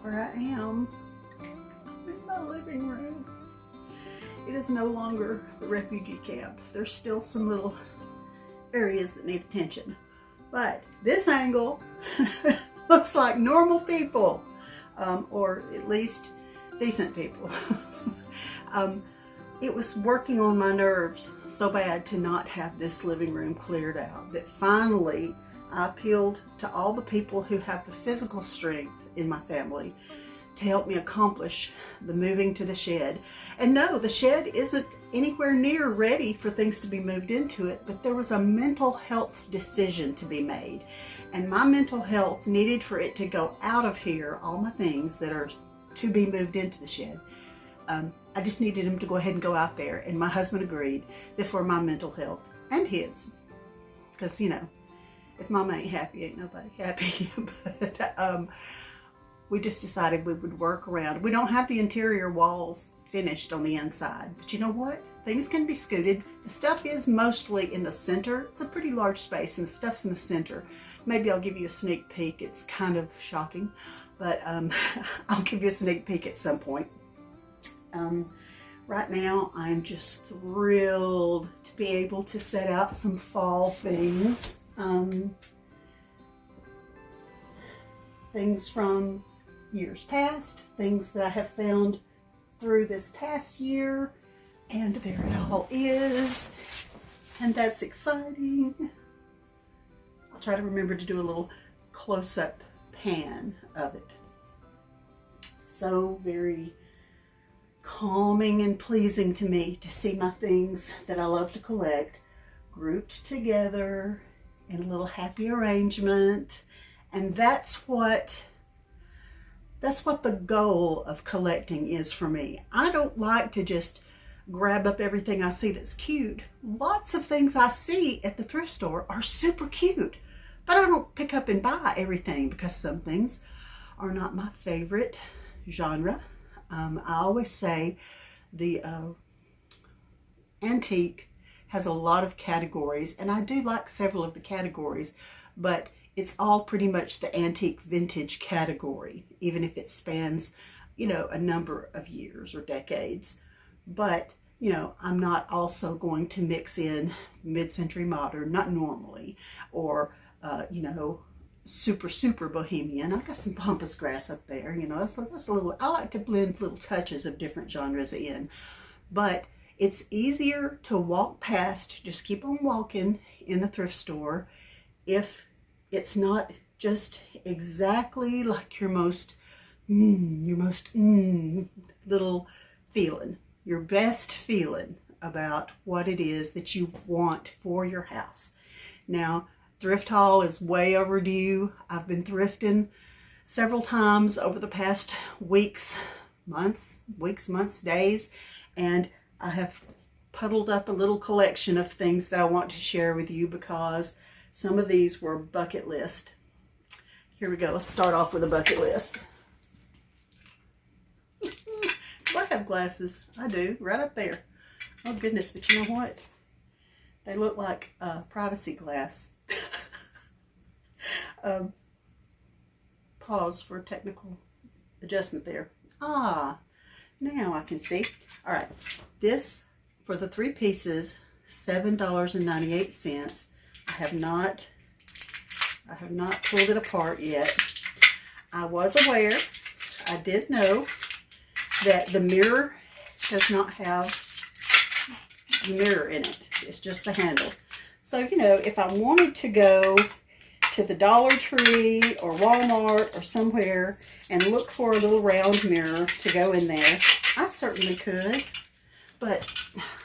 where I am in my living room. It is no longer the refugee camp. There's still some little areas that need attention. But this angle looks like normal people, or at least decent people. It was working on my nerves so bad to not have this living room cleared out that finally I appealed to all the people who have the physical strength in my family to help me accomplish the moving to the shed. And no, the shed isn't anywhere near ready for things to be moved into it, but there was a mental health decision to be made. And my mental health needed for it to go out of here, all my things that are to be moved into the shed. I just needed him to go ahead and go out there. And my husband agreed that for my mental health and his, because, you know, if mama ain't happy, ain't nobody happy. But we just decided we would work around. We don't have the interior walls finished on the inside, but you know what? Things can be scooted. The stuff is mostly in the center. It's a pretty large space and the stuff's in the center. Maybe I'll give you a sneak peek. It's kind of shocking, but I'll give you a sneak peek at some point. Right now, I'm just thrilled to be able to set out some fall things. Things from years past, things that I have found through this past year, and there it all is, and that's exciting. I'll try to remember to do a little close-up pan of it. So very calming and pleasing to me to see my things that I love to collect grouped together in a little happy arrangement. And that's what the goal of collecting is for me. I don't like to just grab up everything I see that's cute. Lots of things I see at the thrift store are super cute, but I don't pick up and buy everything because some things are not my favorite genre. I always say the antique has a lot of categories, and I do like several of the categories, but it's all pretty much the antique vintage category, even if it spans, you know, a number of years or decades. But, you know, I'm not also going to mix in mid-century modern, not normally, or, you know, super bohemian. I've got some pampas grass up there, you know, that's a little, I like to blend little touches of different genres in, but it's easier to walk past, just keep on walking in the thrift store if it's not just exactly like your most little feeling, your best feeling about what it is that you want for your house. Now, thrift haul is way overdue. I've been thrifting several times over the past weeks, months, days, and I have puddled up a little collection of things that I want to share with you because some of these were bucket list. Here we go. Let's start off with a bucket list. Do I have glasses? I do, right up there. Oh goodness, but you know what? They look like privacy glass. Pause for technical adjustment there. Ah, now I can see. All right, this for the 3 pieces, $7.98. I have not pulled it apart yet. I was aware, I did know that the mirror does not have a mirror in it. It's just the handle. So, you know, if I wanted to go to the Dollar Tree or Walmart or somewhere and look for a little round mirror to go in there, I certainly could. But,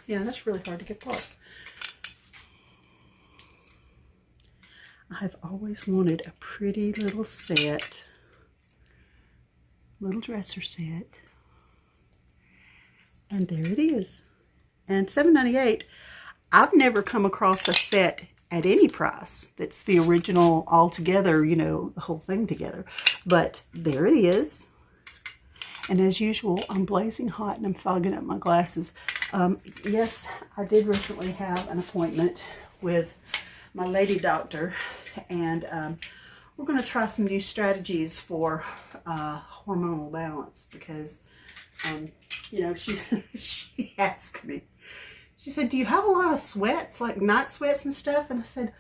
you know, that's really hard to get apart. I've always wanted a pretty little set, little dresser set. And there it is. And $7.98. I've never come across a set at any price that's the original altogether, you know, the whole thing together. But there it is. And as usual, I'm blazing hot and I'm fogging up my glasses. Yes, I did recently have an appointment with my lady doctor, and we're going to try some new strategies for hormonal balance because, you know, she asked me, she said, do you have a lot of sweats, like night sweats and stuff? And I said,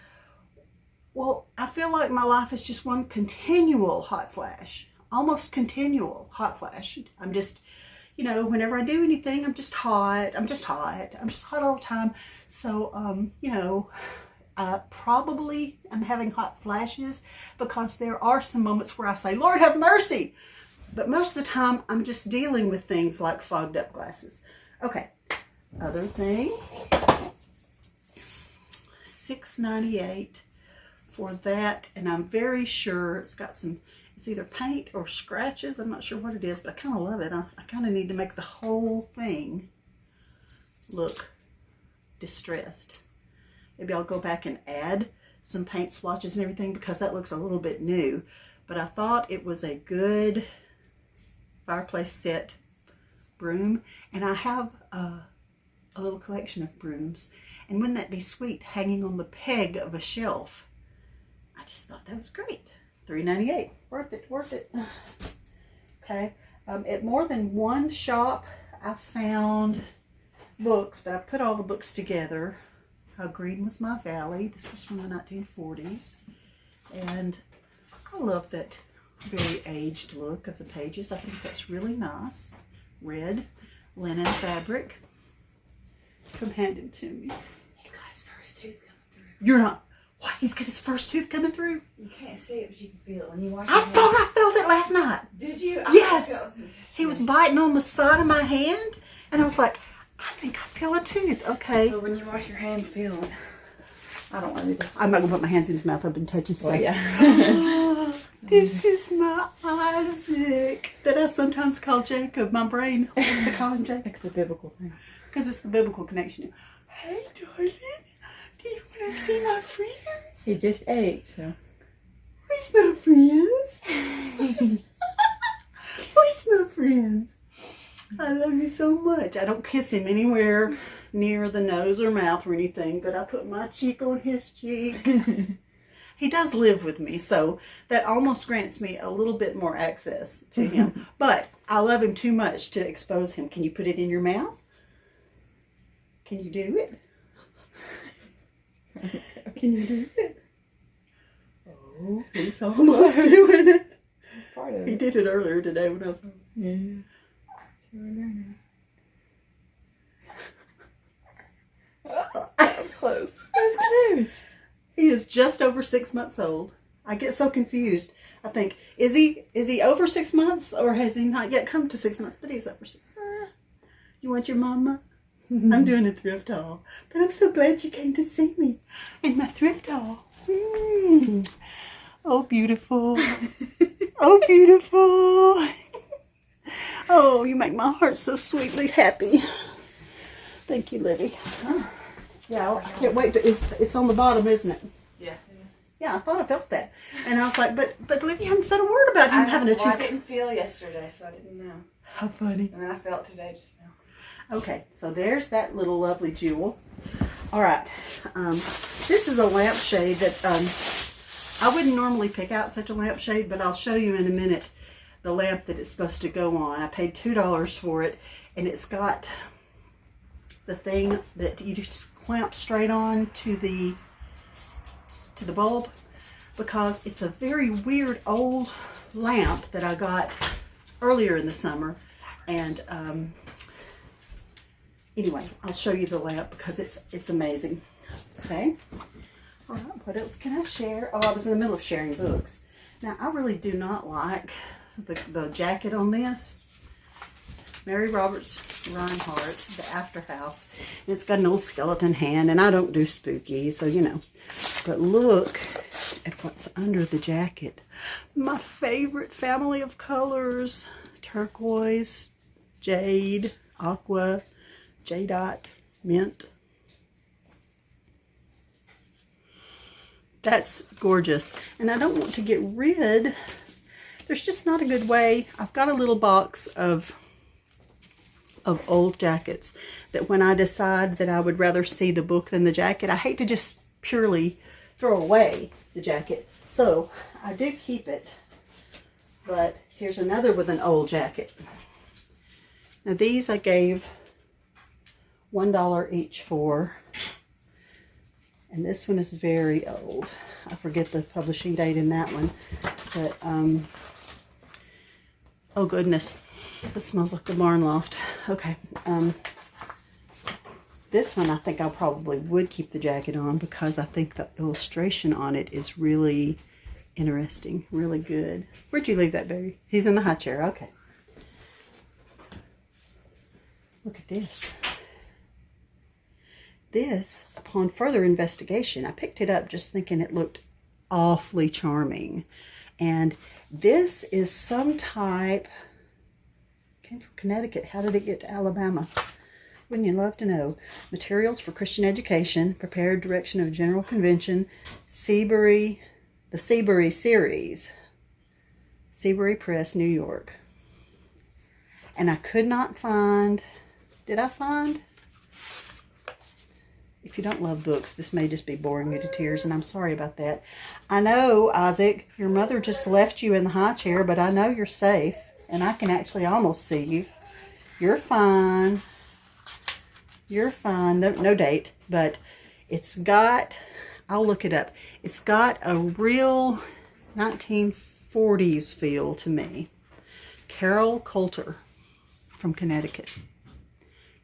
well, I feel like my life is just one continual hot flash, almost continual hot flash. I'm just, you know, whenever I do anything, I'm just hot. I'm just hot all the time. So, you know, probably I'm having hot flashes because there are some moments where I say, Lord have mercy. But most of the time, I'm just dealing with things like fogged up glasses. Okay, other thing, $6.98 for that. And I'm very sure it's got some, it's either paint or scratches. I'm not sure what it is, but I kind of love it. I kind of need to make the whole thing look distressed. Maybe I'll go back and add some paint swatches and everything because that looks a little bit new. But I thought it was a good fireplace set broom. And I have a little collection of brooms. And wouldn't that be sweet hanging on the peg of a shelf? I just thought that was great. $3.98. Worth it, worth it. Okay. At more than one shop, I found books, but I put all the books together. How Green Was My Valley. This was from the 1940s. And I love that very aged look of the pages. I think that's really nice. Red linen fabric. Come hand it to me. He's got his first tooth coming through. You're not. What? He's got his first tooth coming through? You can't see it, but you can feel it when you wash I thought I felt it last night. Did you? Yes. He was biting on the side of my hand, and I was like, I think I feel a tooth. Okay. But when you wash your hands, feel it. I don't want to do that. I'm not going to put my hands in his mouth. I've been touching stuff. Well, yeah. This is my Isaac that I sometimes call Jacob. My brain wants to call him Jacob. It's a biblical thing. Because it's the biblical connection. Hey, darling. Do you want to see my friends? He just ate, so. Where's my friends? Where's my friends? I love you so much. I don't kiss him anywhere near the nose or mouth or anything, but I put my cheek on his cheek. He does live with me, so that almost grants me a little bit more access to him. But I love him too much to expose him. Can you put it in your mouth? Can you do it? Can you do it? Oh, he's almost doing it. Part of He it. did it earlier today when I was home. Yeah. See what we're doing now. Close. That's close. He is just over 6 months old. I get so confused. I think, is he over 6 months or has he not yet come to 6 months? But he's over 6 months. You want your mama? I'm doing a thrift haul. But I'm so glad you came to see me in my thrift haul. Oh, beautiful. Oh, beautiful. Oh, you make my heart so sweetly happy. Thank you, Libby. Yeah, I can't wait. It's on the bottom, isn't it? Yeah. Yeah, I thought I felt that. And I was like, but Libby hadn't said a word about him having a tooth. I didn't feel yesterday, so I didn't know. How funny. And then I felt today just now. Okay, so there's that little lovely jewel. All right, this is a lampshade that I wouldn't normally pick out such a lampshade, but I'll show you in a minute the lamp that it's supposed to go on. I paid $2 for it, and it's got the thing that you just clamp straight on to the bulb, because it's a very weird old lamp that I got earlier in the summer. And anyway, I'll show you the lamp because it's amazing. Okay. All right, what else can I share? Oh, I was in the middle of sharing books. Now, I really do not like the jacket on this. Mary Roberts Reinhardt, The After House. It's got an old skeleton hand, and I don't do spooky, so you know. But look at what's under the jacket. My favorite family of colors. Turquoise, jade, aqua, jadeite, mint. That's gorgeous. And I don't want to get rid. There's just not a good way. I've got a little box of old jackets that when I decide that I would rather see the book than the jacket, I hate to just purely throw away the jacket. So I do keep it, but here's another with an old jacket. Now these I gave $1 each for, and this one is very old. I forget the publishing date in that one, but oh goodness, this smells like the barn loft. Okay, this one I think I probably would keep the jacket on because I think the illustration on it is really interesting, really good. Where'd you leave that baby? He's in the high chair. Okay. Look at this. This, upon further investigation, I picked it up just thinking it looked awfully charming. And this is some type, came from Connecticut. How did it get to Alabama? Wouldn't you love to know? Materials for Christian Education, prepared direction of General Convention, Seabury, the Seabury series, Seabury Press, New York. And I could not find, did I find? If you don't love books, this may just be boring you to tears, and I'm sorry about that. I know, Isaac, your mother just left you in the high chair, but I know you're safe, and I can actually almost see you. You're fine. You're fine. No date, but it's got, I'll look it up. It's got a real 1940s feel to me. Carol Coulter from Connecticut.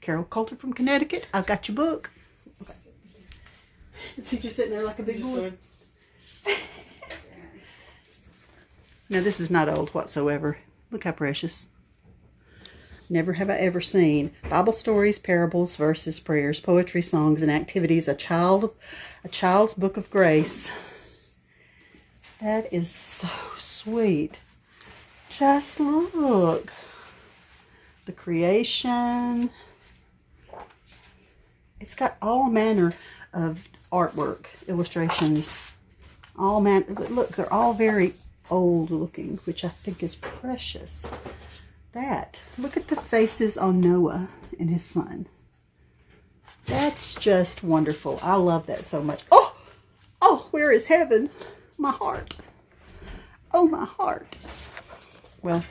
Carol Coulter from Connecticut. I've got your book. Okay. Is he just sitting there like a big boy? No, this is not old whatsoever. Look how precious. Never have I ever seen Bible stories, parables, verses, prayers, poetry, songs, and activities. A child's book of grace. That is so sweet. Just look. The creation. It's got all manner of artwork, illustrations. All look, they're all very old looking, which I think is precious. Look at the faces on Noah and his son. That's just wonderful. I love that so much. Oh, where is heaven? My heart. Oh, my heart. Well,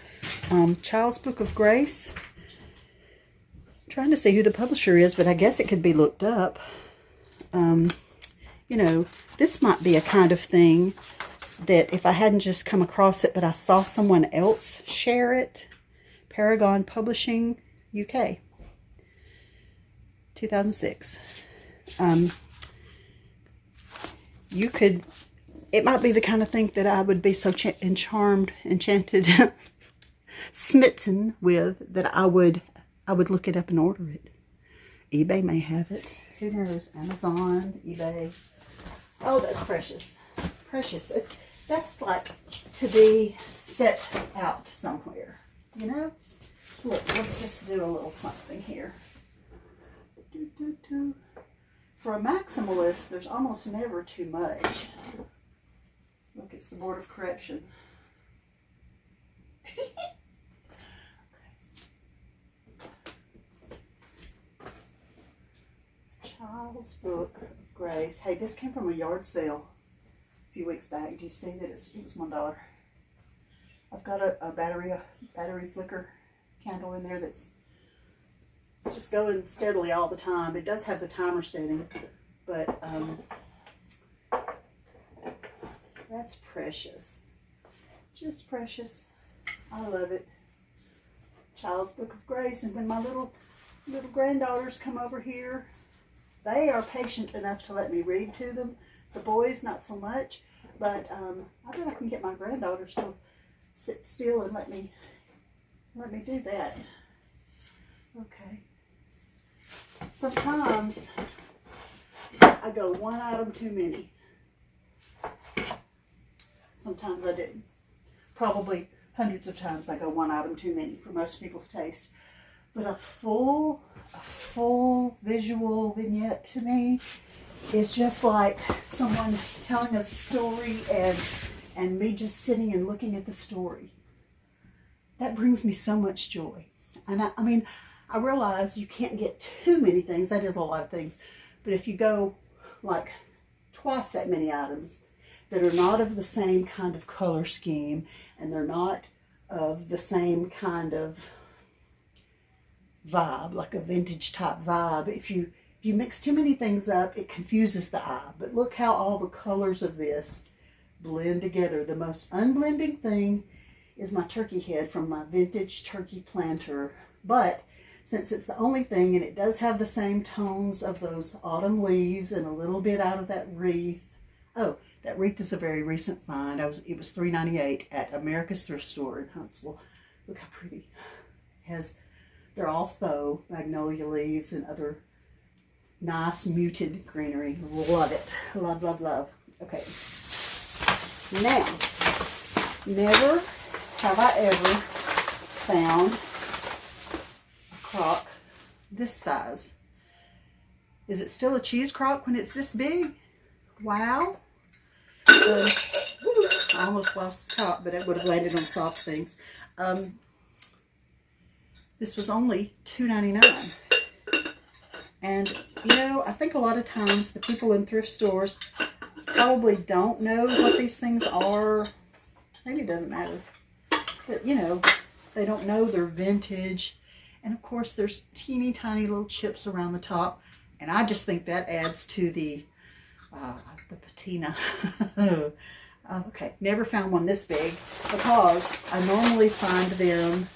Child's Book of Grace. I'm trying to see who the publisher is, but I guess it could be looked up. You know, this might be a kind of thing that if I hadn't just come across it, but I saw someone else share it. Paragon Publishing, UK, 2006. You could, it might be the kind of thing that I would be so enchanted, smitten with, that I would look it up and order it. eBay may have it. Who knows? Amazon, eBay. Oh, that's precious. Precious. That's like to be set out somewhere, you know? Look, let's just do a little something here. For a maximalist, there's almost never too much. Look, it's the Board of Correction. Child's Book of Grace. Hey, this came from a yard sale a few weeks back. Do you see that it was $1? I've got a battery flicker candle in there it's just going steadily all the time. It does have the timer setting, but that's precious. Just precious. I love it. Child's Book of Grace. And when my little granddaughters come over here, they are patient enough to let me read to them. The boys, not so much, but I bet I can get my granddaughters to sit still and let me do that. Okay. Sometimes I go one item too many. Sometimes I do. Probably hundreds of times I go one item too many for most people's taste. But a full visual vignette to me is just like someone telling a story and me just sitting and looking at the story. That brings me so much joy. And I mean, I realize you can't get too many things. That is a lot of things. But if you go like twice that many items, that are not of the same kind of color scheme, and they're not of the same kind of vibe, like a vintage type vibe. If you mix too many things up, it confuses the eye. But look how all the colors of this blend together. The most unblending thing is my turkey head from my vintage turkey planter. But since it's the only thing, and it does have the same tones of those autumn leaves and a little bit out of that wreath. Oh, that wreath is a very recent find. It was $3.98 at America's Thrift Store in Huntsville. Look how pretty. They're all faux magnolia leaves and other nice muted greenery. Love it. Love, love, love. Okay. Now, never have I ever found a crock this size. Is it still a cheese crock when it's this big? Wow. I almost lost the top, but it would have landed on soft things. This was only $2.99. And, you know, I think a lot of times the people in thrift stores probably don't know what these things are. Maybe it doesn't matter. But, you know, they don't know they're vintage. And, of course, there's teeny tiny little chips around the top. And I just think that adds to the patina. Okay, never found one this big because I normally find them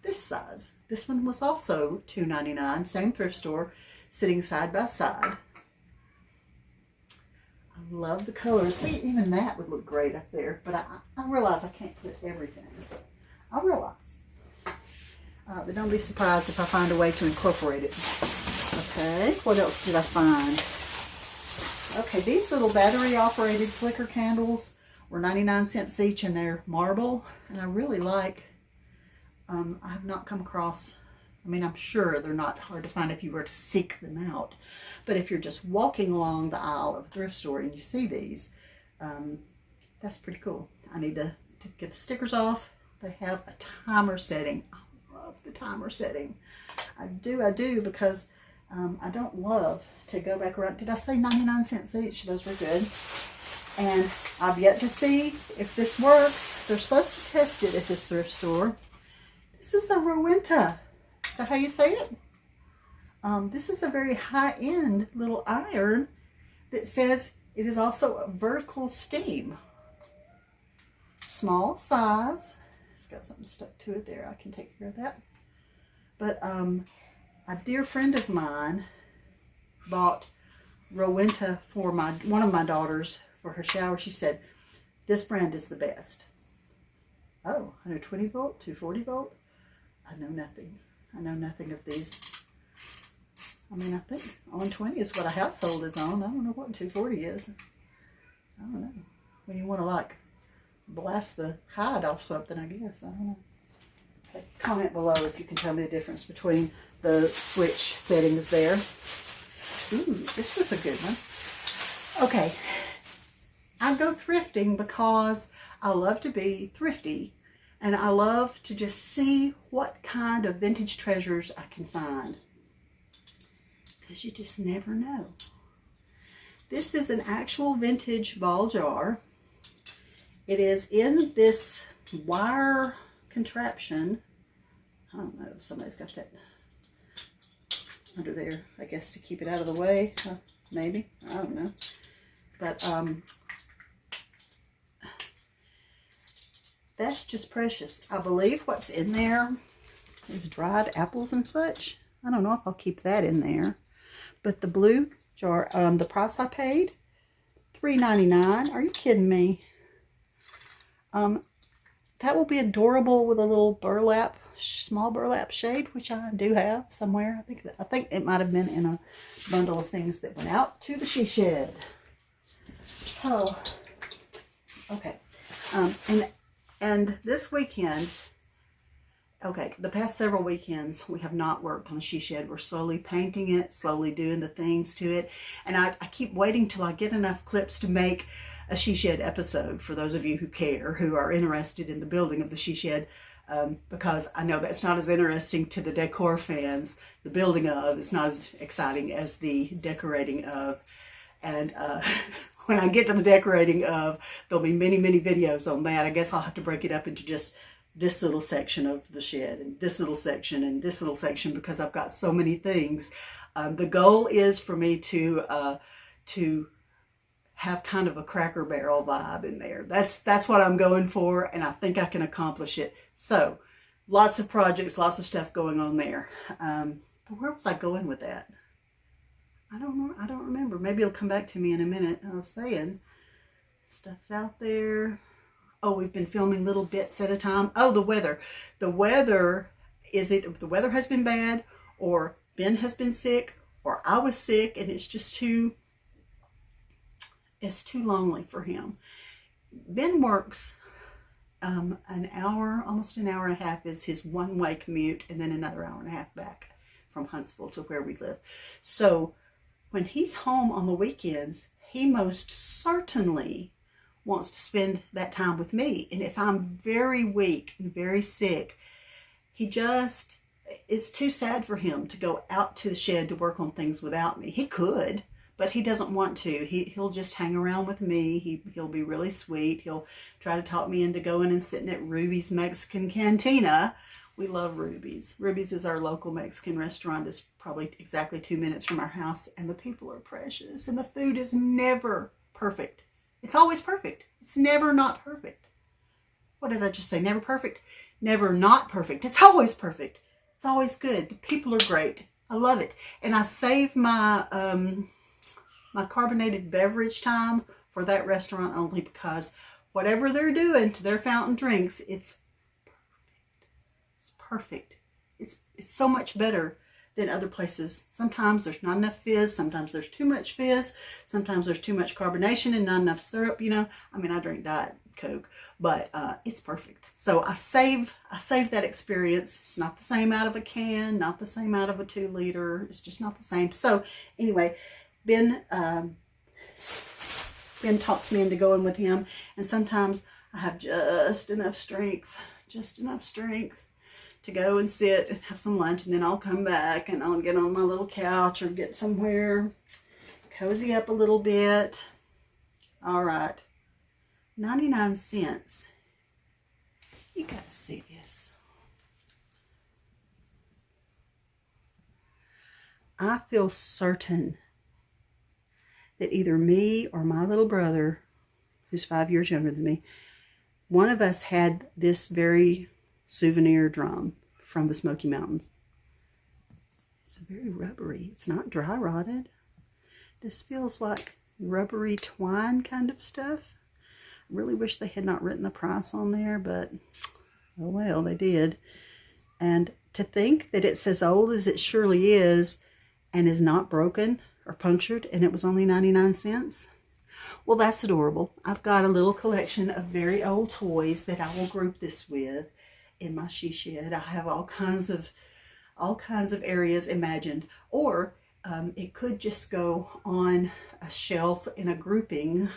this size. This one was also $2.99, same thrift store, sitting side by side. I love the colors. See, even that would look great up there, but I realize I can't put everything. I realize. But don't be surprised if I find a way to incorporate it. Okay, what else did I find? Okay, these little battery-operated flicker candles were 99 cents each, and they're marble, and I really like. I have not come across, I mean, I'm sure they're not hard to find if you were to seek them out, but if you're just walking along the aisle of a thrift store and you see these, that's pretty cool. I need to get the stickers off. They have a timer setting. I love the timer setting. I do, because I don't love to go back around. Did I say 99 cents each? Those were good. And I've yet to see if this works. They're supposed to test it at this thrift store. This is a Rowenta. Is that how you say it? This is a very high-end little iron that says it is also a vertical steam. Small size. It's got something stuck to it there. I can take care of that. But a dear friend of mine bought Rowenta for one of my daughters for her shower. She said, this brand is the best. Oh, 120 volt, 240 volt. I know nothing. I know nothing of these. I mean, I think 120 is what a household is on. I don't know what 240 is. I don't know. When you want to, like, blast the hide off something, I guess. I don't know. Okay, comment below if you can tell me the difference between the switch settings there. Ooh, this was a good one. Okay. I go thrifting because I love to be thrifty. And I love to just see what kind of vintage treasures I can find. Because you just never know. This is an actual vintage ball jar. It is in this wire contraption. I don't know if somebody's got that under there, I guess, to keep it out of the way. Maybe. I don't know. But, that's just precious. I believe what's in there is dried apples and such. I don't know if I'll keep that in there. But the blue jar, the price I paid, $3.99. Are you kidding me? That will be adorable with a little burlap, small burlap shade, which I do have somewhere. I think it might have been in a bundle of things that went out to the she shed. Oh, okay. And this weekend, okay, the past several weekends, we have not worked on the she shed. We're slowly painting it, slowly doing the things to it. And I keep waiting till I get enough clips to make a she shed episode for those of you who care, who are interested in the building of the she shed, because I know that's not as interesting to the decor fans. The building of is not as exciting as the decorating of. And when I get to the decorating there'll be many, many videos on that. I guess I'll have to break it up into just this little section of the shed and this little section and this little section, because I've got so many things. The goal is for me to have kind of a Cracker Barrel vibe in there. That's what I'm going for, and I think I can accomplish it. So lots of projects, lots of stuff going on there. But where was I going with that? I don't know. I don't remember. Maybe it'll come back to me in a minute. I was saying stuff's out there. Oh, we've been filming little bits at a time. Oh, the weather. The weather the weather has been bad, or Ben has been sick, or I was sick, and it's too lonely for him. Ben works an hour, almost an hour and a half is his one-way commute, and then another hour and a half back from Huntsville to where we live. So when he's home on the weekends, he most certainly wants to spend that time with me. And if I'm very weak and very sick, it's too sad for him to go out to the shed to work on things without me. He could, but he doesn't want to. He'll just hang around with me. He'll be really sweet. He'll try to talk me into going and sitting at Ruby's Mexican Cantina. We love Ruby's. Ruby's is our local Mexican restaurant. It's probably exactly 2 minutes from our house, and the people are precious, and the food is never perfect. It's always perfect. It's never not perfect. What did I just say? Never perfect? Never not perfect. It's always perfect. It's always good. The people are great. I love it. And I save my my carbonated beverage time for that restaurant only, because whatever they're doing to their fountain drinks, it's perfect. It's so much better than other places. Sometimes there's not enough fizz. Sometimes there's too much fizz. Sometimes there's too much carbonation and not enough syrup. You know, I mean, I drink Diet Coke, but it's perfect. So I save that experience. It's not the same out of a can, not the same out of a 2 liter. It's just not the same. So anyway, Ben talks me into going with him, and sometimes I have just enough strength to go and sit and have some lunch, and then I'll come back and I'll get on my little couch or get somewhere, cozy up a little bit. All right, 99 cents. You gotta see this. I feel certain that either me or my little brother, who's 5 years younger than me, one of us had this very souvenir drum from the Smoky Mountains. It's very rubbery. It's not dry rotted. This feels like rubbery twine kind of stuff. I really wish they had not written the price on there, but oh well, they did. And to think that it's as old as it surely is and is not broken or punctured, and it was only 99 cents. Well, that's adorable. I've got a little collection of very old toys that I will group this with in my she shed. I have all kinds of areas imagined, or it could just go on a shelf in a grouping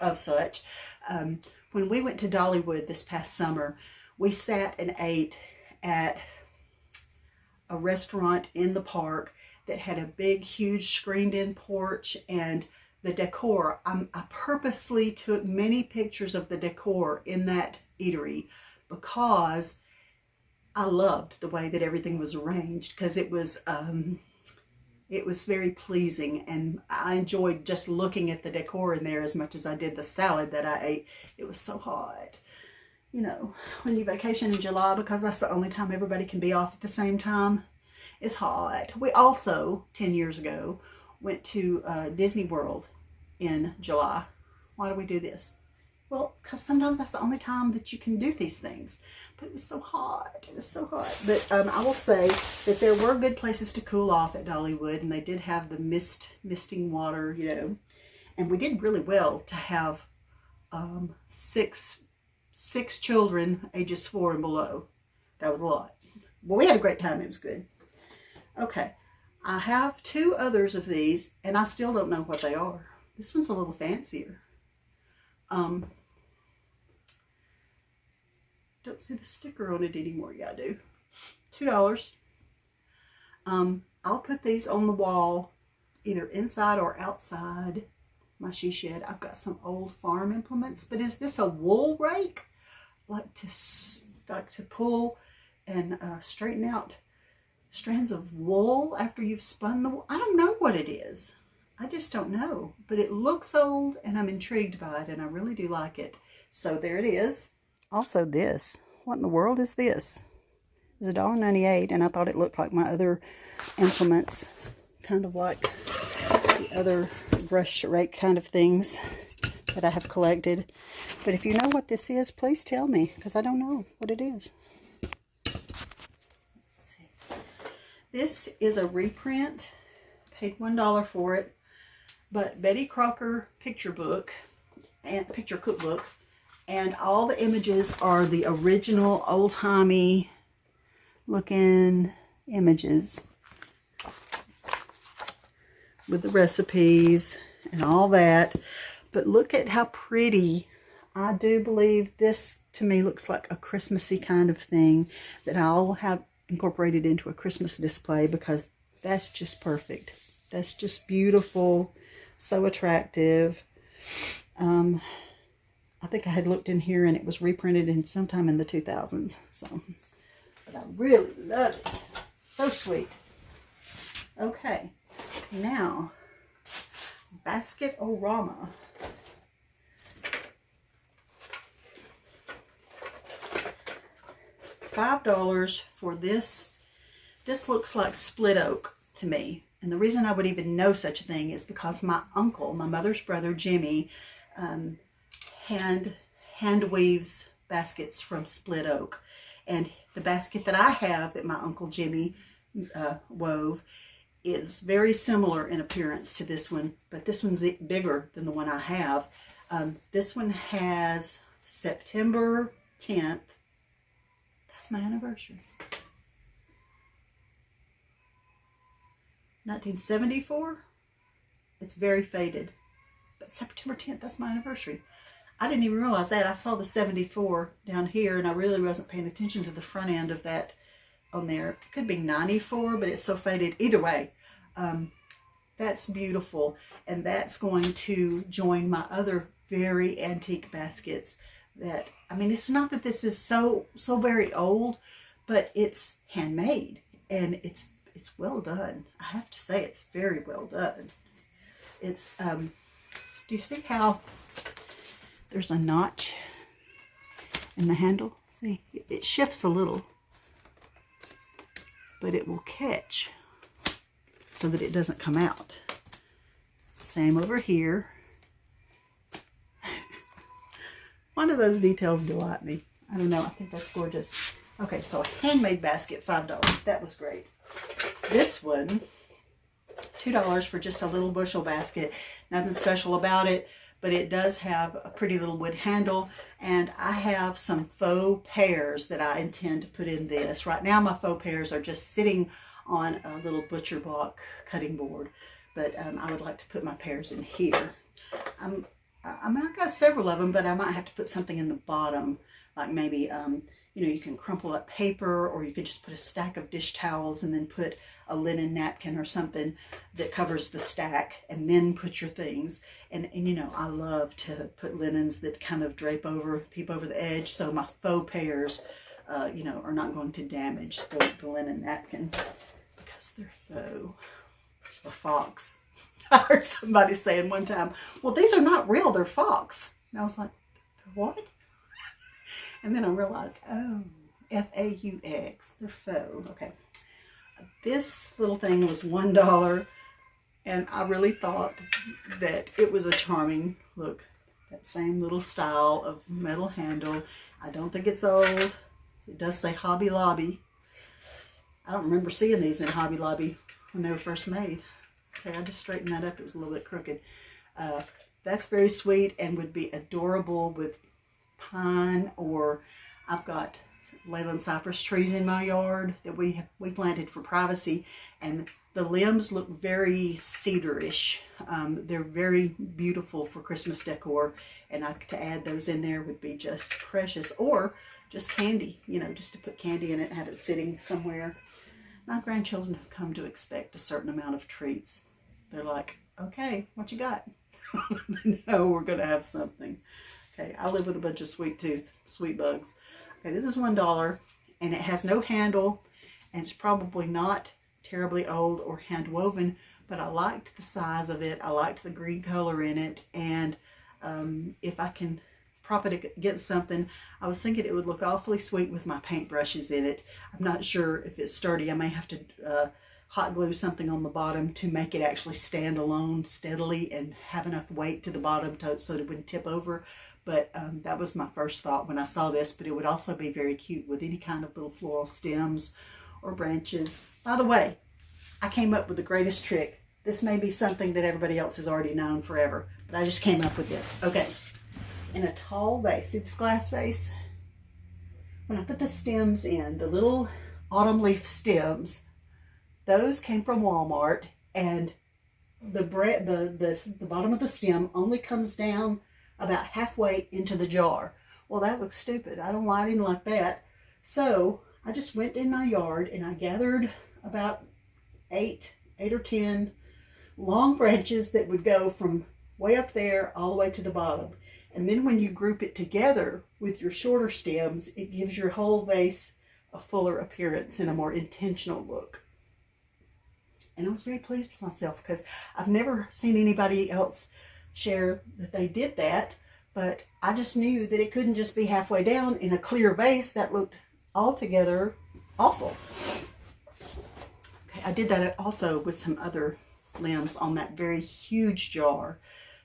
of such. When we went to Dollywood this past summer, we sat and ate at a restaurant in the park that had a big, huge screened-in porch, and the decor. I purposely took many pictures of the decor in that eatery because I loved the way that everything was arranged, because it was very pleasing, and I enjoyed just looking at the decor in there as much as I did the salad that I ate. It was so hot. You know, when you vacation in July, because that's the only time everybody can be off at the same time, it's hot. We also, 10 years ago, went to Disney World in July. Why do we do this? Well, because sometimes that's the only time that you can do these things. But it was so hot. It was so hot. But I will say that there were good places to cool off at Dollywood, and they did have the misting water, you know. And we did really well to have six children ages 4 and below. That was a lot. Well, we had a great time. It was good. Okay. I have 2 others of these, and I still don't know what they are. This one's a little fancier. Don't see the sticker on it anymore. Yeah, I do. $2. I'll put these on the wall either inside or outside my she shed. I've got some old farm implements, but is this a wool rake? Like to pull and straighten out strands of wool after you've spun the wool. I don't know what it is. I just don't know, but it looks old and I'm intrigued by it and I really do like it. So there it is. Also this, what in the world is this? It was $1.98 and I thought it looked like my other implements, kind of like the other brush rake kind of things that I have collected. But if you know what this is, please tell me, because I don't know what it is. Let's see. This is a reprint. Paid $1 for it. But Betty Crocker picture book and picture cookbook, and all the images are the original old-timey looking images with the recipes and all that. But look at how pretty. I do believe this to me looks like a Christmassy kind of thing that I'll have incorporated into a Christmas display, because that's just perfect. That's just beautiful. So attractive. I think I had looked in here and it was reprinted in sometime in the 2000s. So, but I really love it. So sweet. Okay, now Basket-O-Rama. $5 for this. This looks like split oak to me. And the reason I would even know such a thing is because my uncle, my mother's brother, Jimmy, hand weaves baskets from split oak. And the basket that I have that my Uncle Jimmy wove is very similar in appearance to this one, but this one's bigger than the one I have. This one has September 10th. That's my anniversary. 1974. It's very faded, but September 10th, that's my anniversary. I didn't even realize that. I saw the 74 down here and I really wasn't paying attention to the front end of that on there. It could be 94, but it's so faded. Either way, that's beautiful, and that's going to join my other very antique baskets that, I mean, it's not that this is so very old, but it's handmade and it's well done. I have to say it's very well done. It's do you see how there's a notch in the handle? See, it shifts a little, but it will catch so that it doesn't come out. Same over here. One of those details delight me. I don't know, I think that's gorgeous. Okay, so a handmade basket, $5. That was great. This one, $2 for just a little bushel basket. Nothing special about it, but it does have a pretty little wood handle, and I have some faux pears that I intend to put in this. Right now my faux pears are just sitting on a little butcher block cutting board, but I would like to put my pears in here. I mean, I've got several of them, but I might have to put something in the bottom, like maybe you know, you can crumple up paper, or you could just put a stack of dish towels and then put a linen napkin or something that covers the stack, and then put your things. And you know, I love to put linens that kind of drape over, peep over the edge, so my faux pears, you know, are not going to damage the linen napkin because they're faux or fox. I heard somebody saying one time, well, these are not real, they're fox. And I was like, what? And then I realized, oh, F-A-U-X, they're faux. Okay. This little thing was $1, and I really thought that it was a charming look. That same little style of metal handle. I don't think it's old. It does say Hobby Lobby. I don't remember seeing these in Hobby Lobby when they were first made. Okay, I just straightened that up. It was a little bit crooked. That's very sweet and would be adorable with pine, or I've got Leyland cypress trees in my yard that we planted for privacy, and the limbs look very cedarish. They're very beautiful for Christmas decor, and to add those in there would be just precious, or just candy, you know, just to put candy in it and have it sitting somewhere. My grandchildren have come to expect a certain amount of treats, They're like, okay, what you got? No, we're going to have something. Okay, I live with a bunch of sweet bugs. Okay, this is $1, and it has no handle, and it's probably not terribly old or hand woven, but I liked the size of it. I liked the green color in it, and if I can prop it against something, I was thinking it would look awfully sweet with my paintbrushes in it. I'm not sure if it's sturdy. I may have to hot glue something on the bottom to make it actually stand alone steadily and have enough weight to the bottom so it wouldn't tip over. But that was my first thought when I saw this. But it would also be very cute with any kind of little floral stems or branches. By the way, I came up with the greatest trick. This may be something that everybody else has already known forever, but I just came up with this. Okay, in a tall vase, see this glass vase? When I put the stems in, the little autumn leaf stems, those came from Walmart, and the bottom of the stem only comes down about halfway into the jar. Well, that looks stupid. I don't like anything like that. So I just went in my yard and I gathered about eight or 10 long branches that would go from way up there all the way to the bottom. And then when you group it together with your shorter stems, it gives your whole vase a fuller appearance and a more intentional look. And I was very pleased with myself because I've never seen anybody else share that they did that, but I just knew that it couldn't just be halfway down in a clear vase. That looked altogether awful. Okay, I did that also with some other limbs on that very huge jar.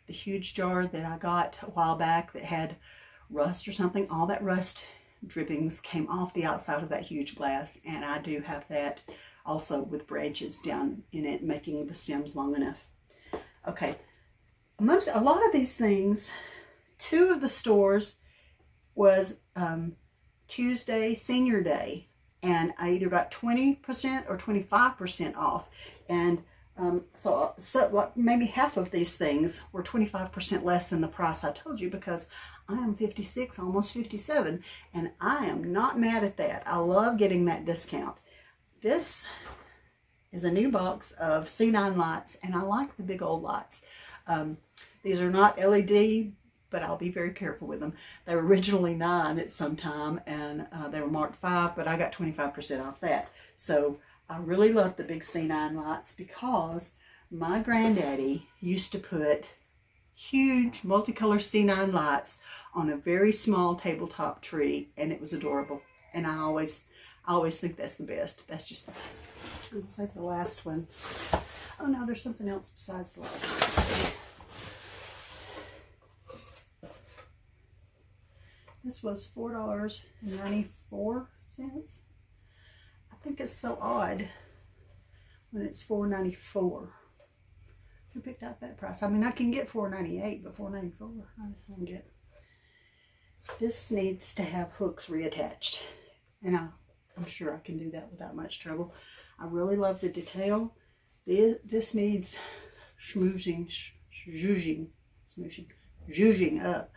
The huge jar that I got a while back that had rust or something. All that rust drippings came off the outside of that huge glass, and I do have that also with branches down in it, making the stems long enough. Okay, a lot of these things, 2 of the stores was Tuesday Senior Day, and I either got 20% or 25% off, and so like maybe half of these things were 25% less than the price I told you, because I am 56, almost 57, and I am not mad at that. I love getting that discount. This is a new box of C9 lights, and I like the big old lights. These are not LED, but I'll be very careful with them. They were originally 9 at some time, and they were marked 5, but I got 25% off that. So I really love the big C9 lights because my granddaddy used to put huge multicolored C9 lights on a very small tabletop tree, and it was adorable. And I always think that's the best. That's just the best. I'm going to save the last one. Oh no, there's something else besides the last one. This was $4.94. I think it's so odd when it's $4.94. Who picked out that price? I mean, I can get $4.98, but $4.94 I don't get. This needs to have hooks reattached, and I'm sure I can do that without much trouble. I really love the detail. This needs zhuzhing up,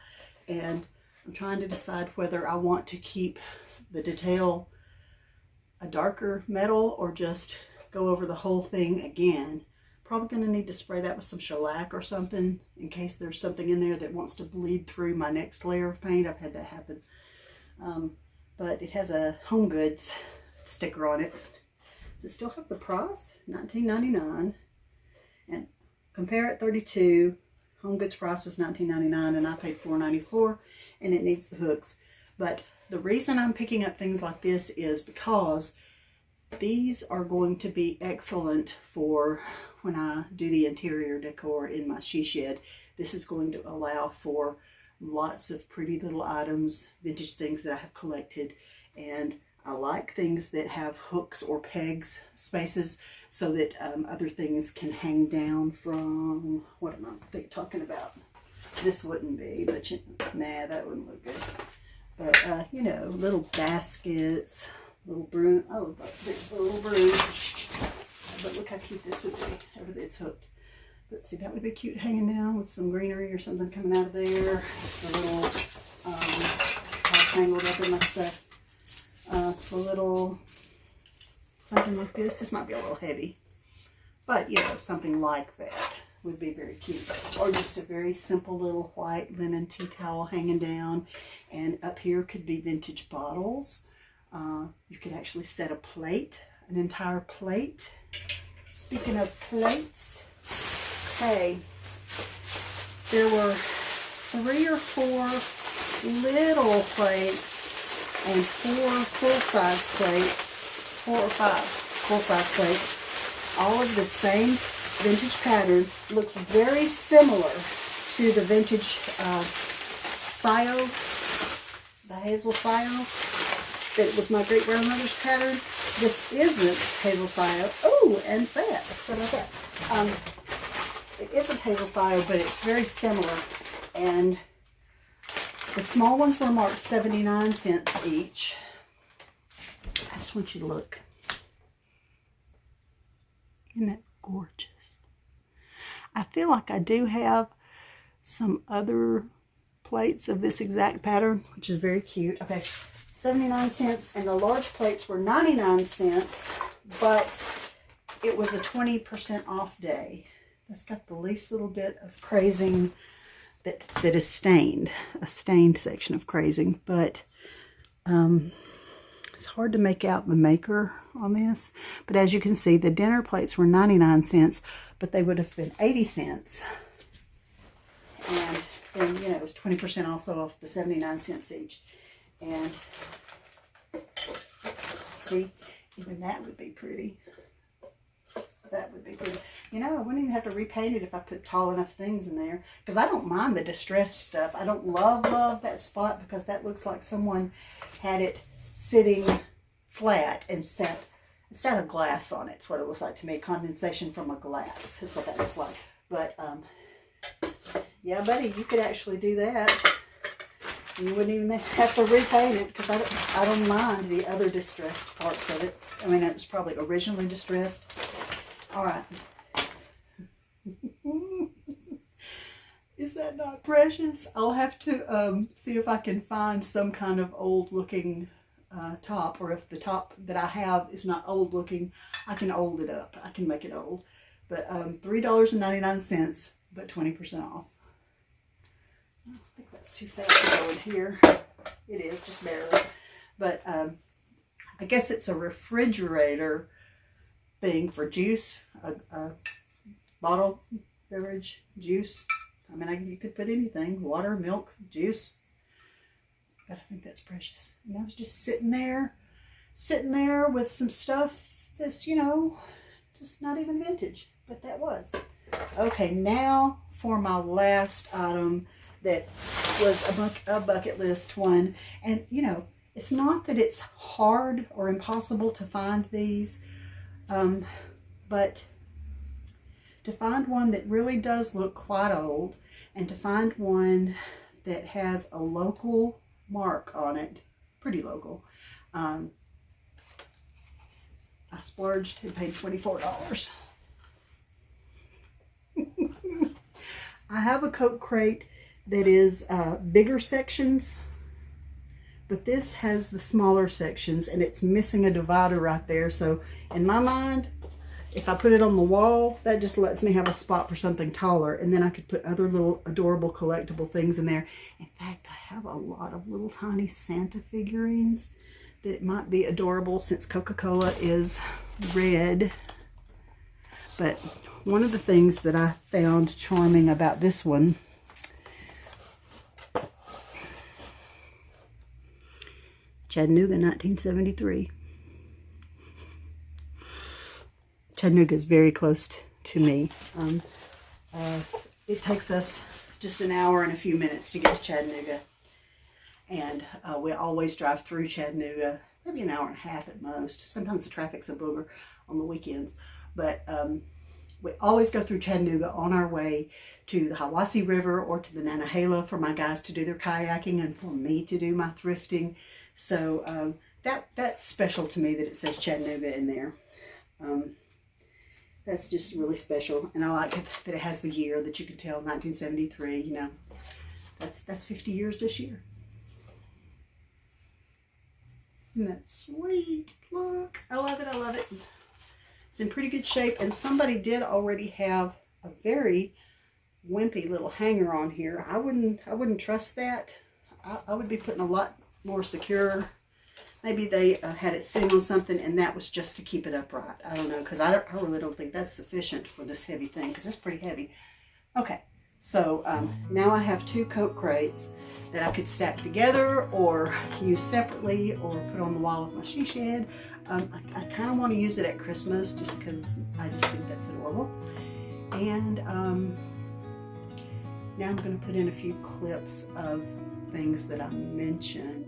and I'm trying to decide whether I want to keep the detail a darker metal or just go over the whole thing again. Probably going to need to spray that with some shellac or something in case there's something in there that wants to bleed through my next layer of paint. I've had that happen. But it has a Home Goods sticker on it. Does it still have the price? $19.99. And compare it, $32. Home Goods price was $19.99 and I paid $4.94, and it needs the hooks. But the reason I'm picking up things like this is because these are going to be excellent for when I do the interior decor in my she shed. This is going to allow for lots of pretty little items, vintage things that I have collected, and I like things that have hooks or pegs spaces so that other things can hang down from, what am I talking about? This wouldn't be, but nah, that wouldn't look good. But, you know, little baskets, little broom. Oh, there's the little broom. But look how cute this would be. Everything it's hooked. But see, that would be cute hanging down with some greenery or something coming out of there. The little, all tangled up in my stuff. The little, something like this. This might be a little heavy. But, you know, something like that would be very cute. Or just a very simple little white linen tea towel hanging down. And up here could be vintage bottles. You could actually set a plate, an entire plate. Speaking of plates, okay, there were 3 or 4 little plates and 4 full-size plates, 4 or 5 full-size plates, all of the same vintage pattern. Looks very similar to the vintage Scio, the hazel Scio, that was my great-grandmother's pattern. This isn't hazel Scio. Oh, and that. What about that? It isn't hazel Scio, but it's very similar. And the small ones were marked 79 cents each. I just want you to look. Isn't that gorgeous? I feel like I do have some other plates of this exact pattern, which is very cute. Okay, 79 cents, and the large plates were 99 cents, but it was a 20% off day. That's got the least little bit of crazing that is stained, a stained section of crazing, but it's hard to make out the maker on this. But as you can see, the dinner plates were 99 cents, but they would have been 80 cents. And then, you know, it was 20% also off the 79 cents each. And see, even that would be pretty. That would be pretty. You know, I wouldn't even have to repaint it if I put tall enough things in there. Because I don't mind the distressed stuff. I don't love that spot because that looks like someone had it sitting flat and set a glass on it. It's what it looks like to me. Condensation from a glass is what that looks like. But, yeah, buddy, you could actually do that. You wouldn't even have to repaint it because I don't mind the other distressed parts of it. I mean, it was probably originally distressed. All right. Is that not precious? I'll have to see if I can find some kind of old looking top, or if the top that I have is not old looking, I can old it up. I can make it old. But $3.99, but 20% off. I think that's too fast to go in here. It is, just barely. But I guess it's a refrigerator thing for juice, a bottle beverage juice. I mean, you could put anything, water, milk, juice. But I think that's precious. And I was just sitting there with some stuff that's, you know, just not even vintage, but that was. Okay, now for my last item that was a bucket list one. And, you know, it's not that it's hard or impossible to find these, but to find one that really does look quite old, and to find one that has a local mark on it, pretty local. I splurged and paid $24. I have a coat crate that is bigger sections, but this has the smaller sections, and it's missing a divider right there. So in my mind, if I put it on the wall, that just lets me have a spot for something taller, and then I could put other little adorable collectible things in there. In fact, I have a lot of little tiny Santa figurines that might be adorable since Coca-Cola is red. But one of the things that I found charming about this one, Chattanooga 1973. Chattanooga is very close to me. It takes us just an hour and a few minutes to get to Chattanooga. And we always drive through Chattanooga, maybe an hour and a half at most. Sometimes the traffic's a booger on the weekends. But we always go through Chattanooga on our way to the Hiwassee River or to the Nantahala for my guys to do their kayaking and for me to do my thrifting. So that's special to me that it says Chattanooga in there. That's just really special, and I like it that it has the year that you can tell, 1973. You know, that's 50 years this year. Isn't that sweet? Look, I love it. I love it. It's in pretty good shape, and somebody did already have a very wimpy little hanger on here. I wouldn't trust that. I would be putting a lot more secure. Maybe they had it sitting on something and that was just to keep it upright. I don't know, because I really don't think that's sufficient for this heavy thing, because it's pretty heavy. Okay, so now I have 2 coat crates that I could stack together or use separately or put on the wall with my she shed. I kind of want to use it at Christmas just because I just think that's adorable. And now I'm going to put in a few clips of things that I mentioned.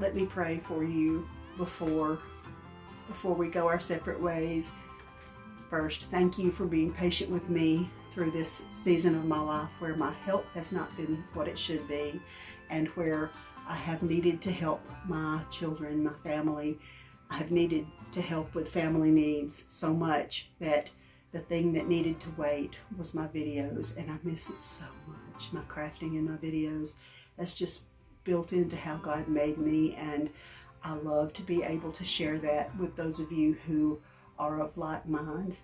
Let me pray for you before we go our separate ways. First, thank you for being patient with me through this season of my life where my health has not been what it should be, and where I have needed to help my children, my family. I have needed to help with family needs so much that the thing that needed to wait was my videos, and I miss it so much. My crafting and my videos, that's just built into how God made me, and I love to be able to share that with those of you who are of like mind.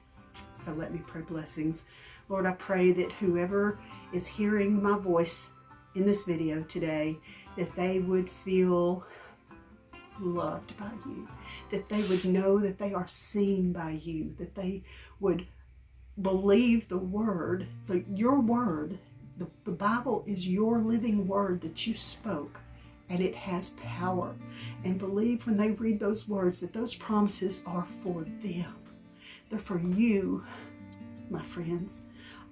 So let me pray blessings. Lord, I pray that whoever is hearing my voice in this video today, that they would feel loved by you, that they would know that they are seen by you, that they would believe the word, your word. The Bible is your living word that you spoke, and it has power. And believe when they read those words that those promises are for them. They're for you, my friends.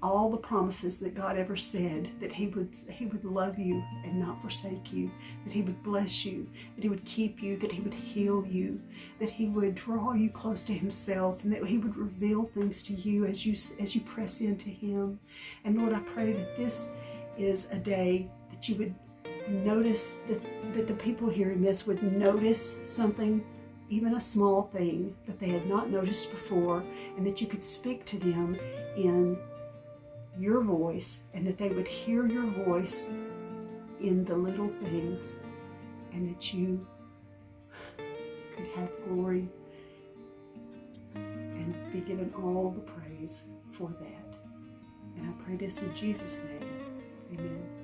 All the promises that God ever said, that he would love you and not forsake you, that he would bless you, that he would keep you, that he would heal you, that he would draw you close to himself, and that he would reveal things to you as you press into him. And Lord, I pray that this is a day that you would notice, that the people hearing this would notice something, even a small thing that they had not noticed before, and that you could speak to them in your voice, and that they would hear your voice in the little things and that you could have glory and be given all the praise for that. And I pray this in Jesus' name. Amen.